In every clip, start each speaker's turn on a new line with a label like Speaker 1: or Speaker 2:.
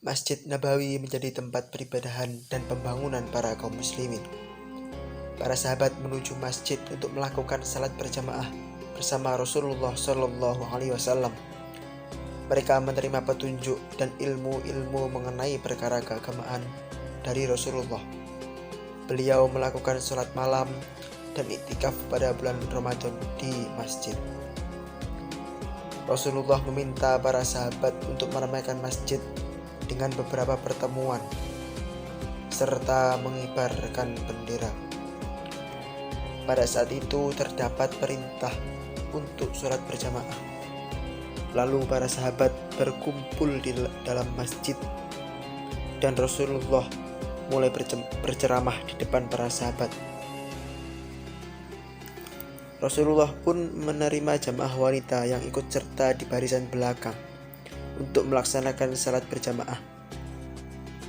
Speaker 1: Masjid Nabawi menjadi tempat peribadahan dan pembangunan para kaum muslimin. Para sahabat menuju masjid untuk melakukan salat berjamaah bersama Rasulullah Shallallahu Alaihi Wasallam. Mereka menerima petunjuk dan ilmu-ilmu mengenai perkara keagamaan dari Rasulullah. Beliau melakukan sholat malam dan iktikaf pada bulan Ramadan di masjid. Rasulullah meminta para sahabat untuk meramaikan masjid dengan beberapa pertemuan serta mengibarkan bendera. Pada saat itu terdapat perintah untuk sholat berjamaah. Lalu para sahabat berkumpul di dalam masjid dan Rasulullah mulai berceramah di depan para sahabat. Rasulullah pun menerima jamaah wanita yang ikut serta di barisan belakang untuk melaksanakan salat berjamaah.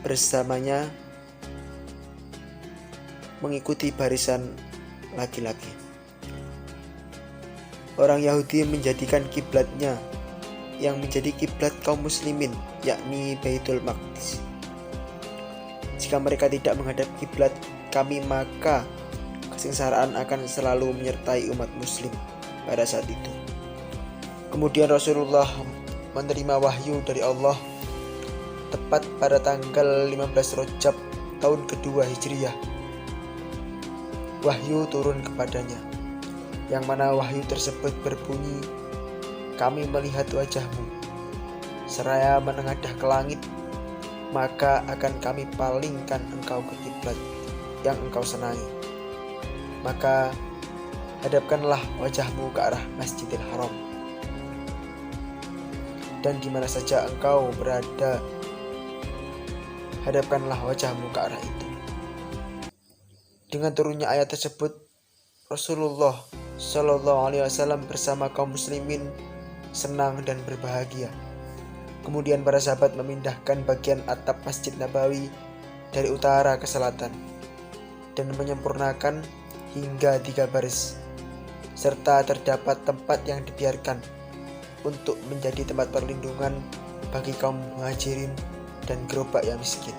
Speaker 1: Bersamanya mengikuti barisan laki-laki. Orang Yahudi menjadikan kiblatnya yang menjadi kiblat kaum muslimin, yakni Baitul Maqdis. Jika mereka tidak menghadap kiblat kami, maka kesengsaraan akan selalu menyertai umat muslim pada saat itu. Kemudian Rasulullah menerima wahyu dari Allah tepat pada tanggal 15 Rajab tahun kedua Hijriyah. Wahyu turun kepadanya, yang mana wahyu tersebut berbunyi, "Kami melihat wajahmu, seraya menengadah ke langit, maka akan kami palingkan engkau ke kiblat yang engkau senangi. Maka hadapkanlah wajahmu ke arah Masjidil Haram, dan di mana saja engkau berada, hadapkanlah wajahmu ke arah itu." Dengan turunnya ayat tersebut, Rasulullah Shallallahu Alaihi Wasallam bersama kaum muslimin senang dan berbahagia. Kemudian para sahabat memindahkan bagian atap Masjid Nabawi dari utara ke selatan dan menyempurnakan hingga 3 baris, serta terdapat tempat yang dibiarkan untuk menjadi tempat perlindungan bagi kaum muhajirin dan gerobak yang miskin.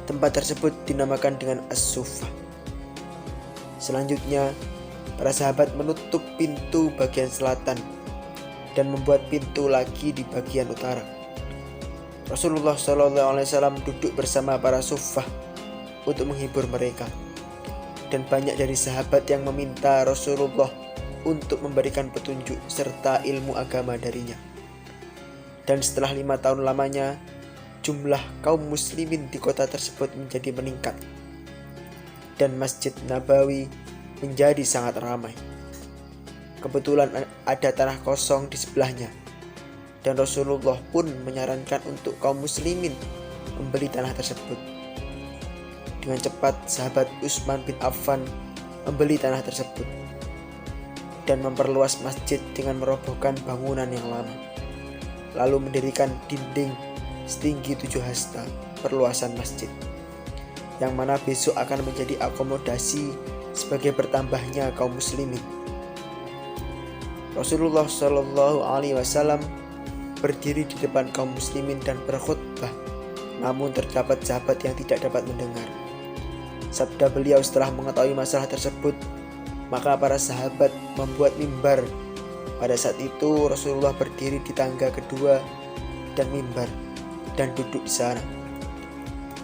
Speaker 1: Tempat tersebut dinamakan dengan As-Suffah. Selanjutnya, para sahabat menutup pintu bagian selatan dan membuat pintu lagi di bagian utara. Rasulullah SAW duduk bersama para suffah untuk menghibur mereka, dan banyak dari sahabat yang meminta Rasulullah untuk memberikan petunjuk serta ilmu agama darinya. Dan setelah 5 tahun lamanya, jumlah kaum muslimin di kota tersebut menjadi meningkat, dan Masjid Nabawi menjadi sangat ramai. Kebetulan ada tanah kosong di sebelahnya, dan Rasulullah pun menyarankan untuk kaum muslimin membeli tanah tersebut. Dengan cepat sahabat Utsman bin Affan membeli tanah tersebut dan memperluas masjid dengan merobohkan bangunan yang lama, lalu mendirikan dinding setinggi 7 hasta perluasan masjid, yang mana besok akan menjadi akomodasi sebagai bertambahnya kaum muslimin. Rasulullah Shallallahu Alaihi Wasallam berdiri di depan kaum muslimin dan berkhutbah, namun terdapat sahabat yang tidak dapat mendengar. Sabda beliau setelah mengetahui masalah tersebut, maka para sahabat membuat mimbar. Pada saat itu Rasulullah berdiri di tangga kedua dan mimbar dan duduk di sana.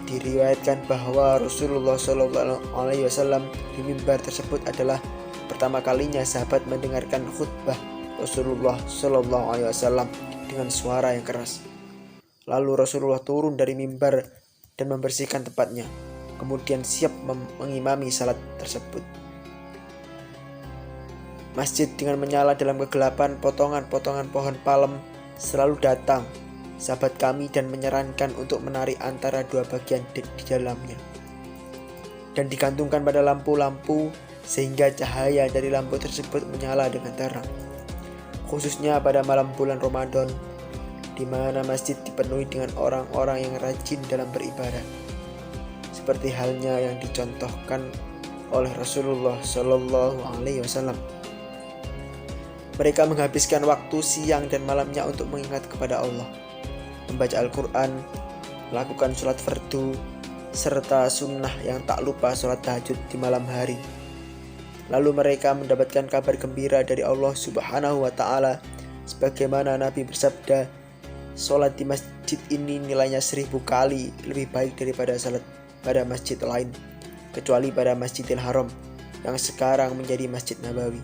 Speaker 1: Diriwayatkan bahwa Rasulullah Shallallahu Alaihi Wasallam di mimbar tersebut adalah pertama kalinya sahabat mendengarkan khutbah Rasulullah Shallallahu Alaihi Wasallam dengan suara yang keras. Lalu Rasulullah turun dari mimbar dan membersihkan tempatnya, kemudian siap mengimami salat tersebut. Masjid dengan menyala dalam kegelapan, potongan-potongan pohon palem selalu datang sahabat kami dan menyarankan untuk menarik antara 2 bagian di dalamnya dan digantungkan pada lampu-lampu sehingga cahaya dari lampu tersebut menyala dengan terang, khususnya pada malam bulan Ramadan, di mana masjid dipenuhi dengan orang-orang yang rajin dalam beribadah, seperti halnya yang dicontohkan oleh Rasulullah Shallallahu Alaihi Wasallam. Mereka menghabiskan waktu siang dan malamnya untuk mengingat kepada Allah, membaca Al-Quran, melakukan sholat fardu, serta sunnah yang tak lupa sholat tahajud di malam hari. Lalu mereka mendapatkan kabar gembira dari Allah Subhanahu wa Ta'ala, sebagaimana Nabi bersabda, sholat di masjid ini nilainya 1000 kali lebih baik daripada sholat pada masjid lain, kecuali pada Masjidil Haram yang sekarang menjadi Masjid Nabawi.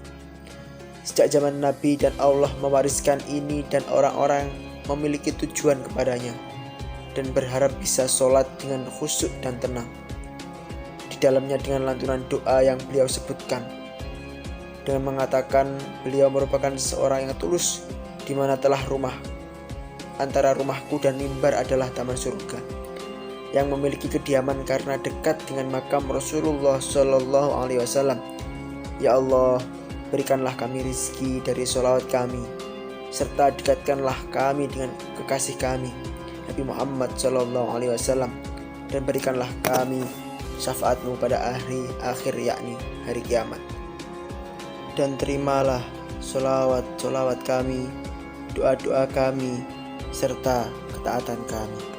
Speaker 1: Sejak zaman Nabi dan Allah mewariskan ini, dan orang-orang memiliki tujuan kepadanya dan berharap bisa sholat dengan khusyuk dan tenang di dalamnya dengan lantunan doa yang beliau sebutkan, dengan mengatakan beliau merupakan seorang yang tulus, di mana telah antara rumahku dan mimbar adalah taman surga, yang memiliki kediaman karena dekat dengan makam Rasulullah Shallallahu Alaihi Wasallam. Ya Allah, berikanlah kami rizki dari sholawat kami, serta dekatkanlah kami dengan kekasih kami Nabi Muhammad Shallallahu Alaihi Wasallam, dan berikanlah kami syafaatmu pada hari akhir, yakni hari kiamat. Dan terimalah sholawat kami, doa-doa kami, serta ketaatan kami.